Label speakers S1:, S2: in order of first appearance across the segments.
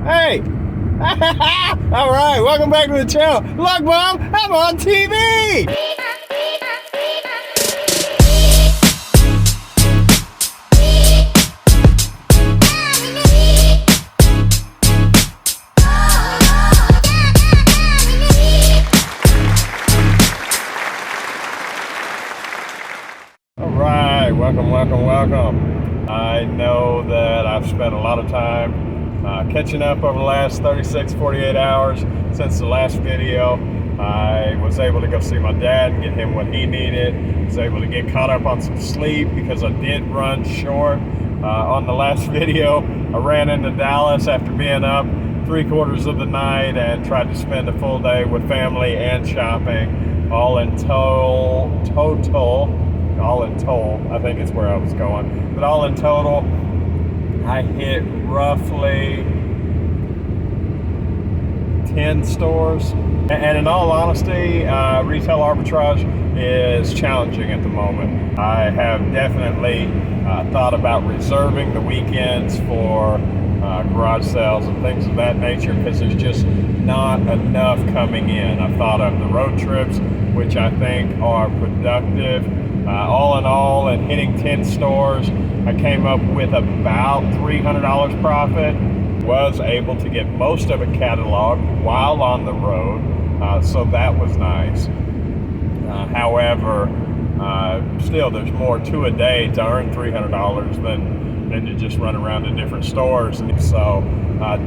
S1: Hey! All right, welcome back to the channel. Look, Mom, I'm on TV! All right, welcome. I know that I've spent a lot of time catching up over the last 36, 48 hours since the last video. I was able to go see my dad and get him what he needed. Was able to get caught up on some sleep because I did run short. On the last video, I ran into Dallas after being up 3/4 of the night and tried to spend a full day with family and shopping. All in total, I think it's where I was going, but all in total, I hit roughly 10 stores. And in all honesty, retail arbitrage is challenging at the moment. I have definitely thought about reserving the weekends for garage sales and things of that nature because there's just not enough coming in. I've thought of the road trips, which I think are productive. All in all, and hitting 10 stores, I came up with about $300 profit. Was able to get most of it cataloged while on the road, so that was nice. However, still there's more to a day to earn $300 than to just run around to different stores. And so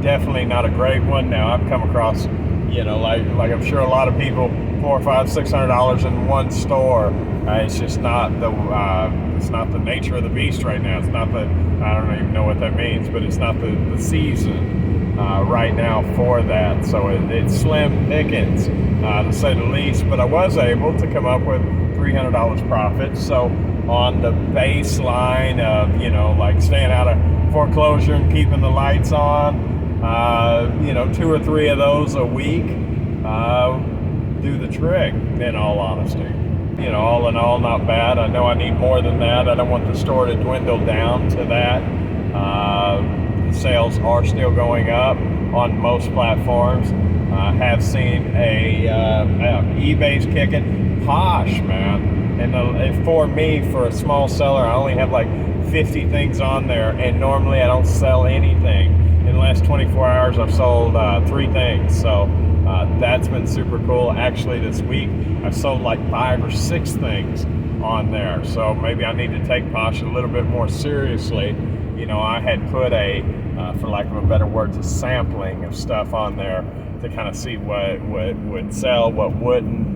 S1: definitely not a great one. Now I've come across, like I'm sure a lot of people, $400, $500, $600 in one store. It's just not the nature of the beast right now. It's not the, I don't even know what that means, but it's not the season right now for that. So it's slim pickings, to say the least. But I was able to come up with $300 profit. So on the baseline of, like staying out of foreclosure and keeping the lights on, 2 or 3 of those a week do the trick, in all honesty. All in all, not bad. I know I need more than that. I don't want the store to dwindle down to that. The sales are still going up on most platforms. I have seen eBay's kicking. Posh, man. And for me, for a small seller, I only have like 50 things on there, and normally I don't sell anything. In the last 24 hours, I've sold 3 things. So that's been super cool. Actually, this week I've sold like 5 or 6 things on there. So maybe I need to take Posh a little bit more seriously. I had put for lack of a better word, a sampling of stuff on there to kind of see what would sell, what wouldn't,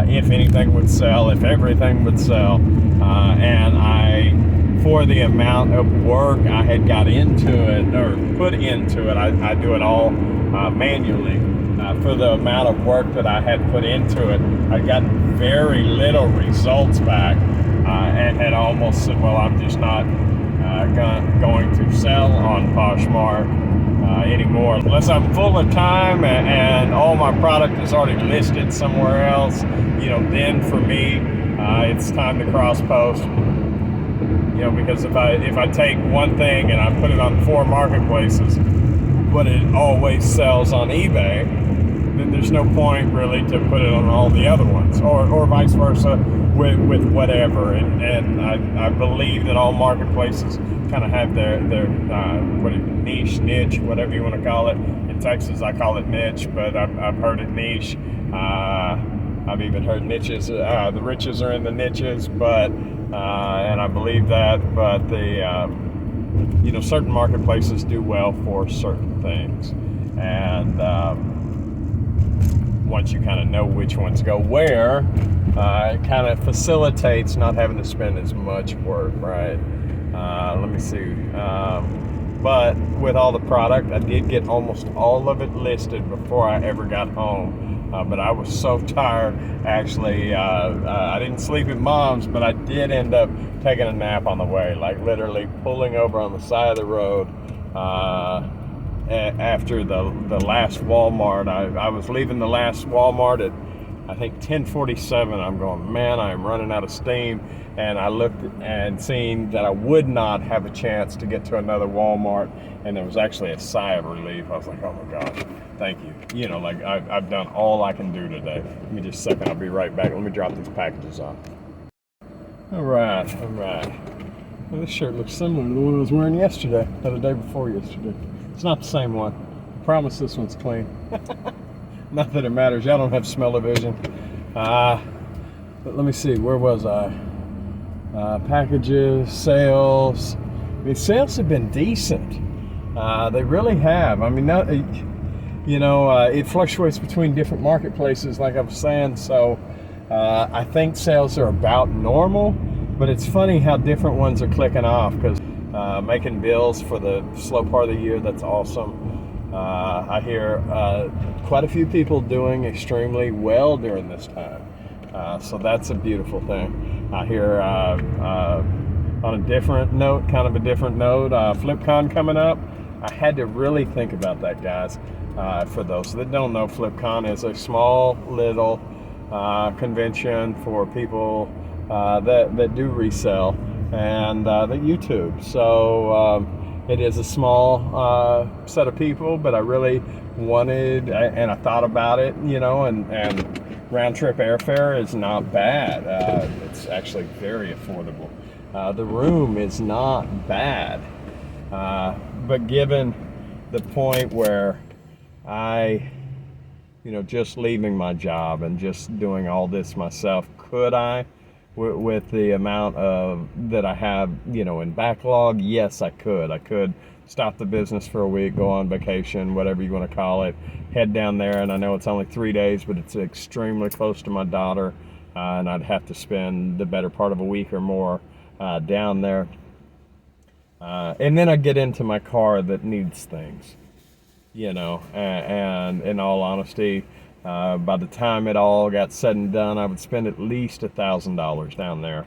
S1: if anything would sell, if everything would sell. And for the amount of work I had got into it, or put into it, I do it all manually. For the amount of work that I had put into it, I'd gotten very little results back, and had almost said, well, I'm just not going to sell on Poshmark anymore unless I'm full of time and all my product is already listed somewhere else. Then for me, it's time to cross post. Because if I take one thing and I put it on 4 marketplaces, but it always sells on eBay, then there's no point really to put it on all the other ones, or vice versa with whatever. And I believe that all marketplaces kind of have their niche, whatever you want to call it. In Texas, I call it niche, but I've heard it niche. I've even heard niches. The riches are in the niches, but and I believe that. But the certain marketplaces do well for certain things, and once you kind of know which ones go where, it kind of facilitates not having to spend as much work, right? Let me see. But with all the product, I did get almost all of it listed before I ever got home. But I was so tired, actually. I didn't sleep at Mom's, but I did end up taking a nap on the way, like literally pulling over on the side of the road. After the last Walmart, I was leaving the last Walmart at I think 10:47, I'm going, man, I am running out of steam. And I looked and seen that I would not have a chance to get to another Walmart, and there was actually a sigh of relief. I was like, oh my gosh, thank you. You know, like I've done all I can do today. Give me just a second, I'll be right back. Let me drop these packages off. All right. Well, this shirt looks similar to the one I was wearing yesterday, or the day before yesterday. It's not the same one. I promise this one's clean. Not that it matters. Y'all don't have smell-o-vision. But let me see. Where was I? Packages, sales. I mean, sales have been decent. They really have. I mean, it fluctuates between different marketplaces, like I was saying. So I think sales are about normal, but it's funny how different ones are clicking off, because making bills for the slow part of the year, that's awesome. I hear quite a few people doing extremely well during this time. So that's a beautiful thing. I hear on a different note, FlipCon coming up. I had to really think about that, guys. For those that don't know, FlipCon is a small little convention for people that do resell and that YouTube. So it is a small set of people, but I really wanted, and I thought about it, and round trip airfare is not bad. It's actually very affordable. The room is not bad. But given the point where I, just leaving my job and just doing all this myself, could I, with the amount of that I have, in backlog? Yes, I could. I could stop the business for a week, go on vacation, whatever you want to call it, head down there. And I know it's only 3 days, but it's extremely close to my daughter, and I'd have to spend the better part of a week or more down there. And then I get into my car that needs things, and in all honesty, by the time it all got said and done, I would spend at least $1,000 down there,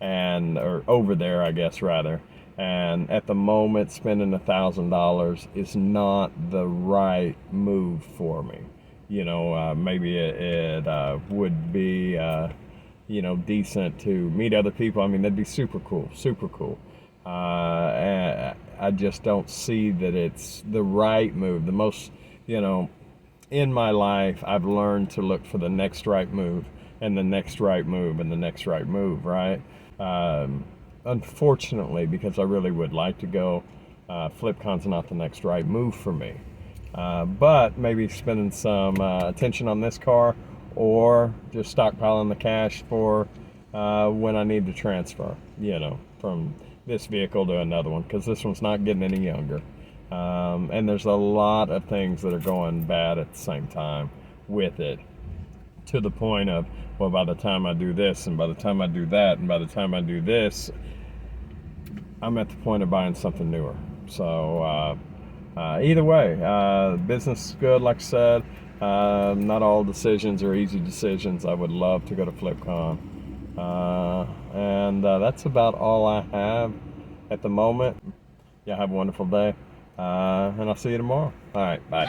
S1: or over there, I guess, rather. And at the moment, spending $1,000 is not the right move for me. Maybe it would be, decent to meet other people. I mean, that'd be super cool. And I just don't see that it's the right move. The most, in my life, I've learned to look for the next right move, and the next right move, and the next right move, right? Unfortunately, because I really would like to go, FlipCon's not the next right move for me. But maybe spending some attention on this car, or just stockpiling the cash for when I need to transfer, from this vehicle to another one, because this one's not getting any younger. And there's a lot of things that are going bad at the same time with it, to the point of, well, by the time I do this, and by the time I do that, and by the time I do this, I'm at the point of buying something newer. So either way, business is good, like I said. Not all decisions are easy decisions. I would love to go to FlipCon. And that's about all I have at the moment. Yeah, have a wonderful day. And I'll see you tomorrow. All right, bye.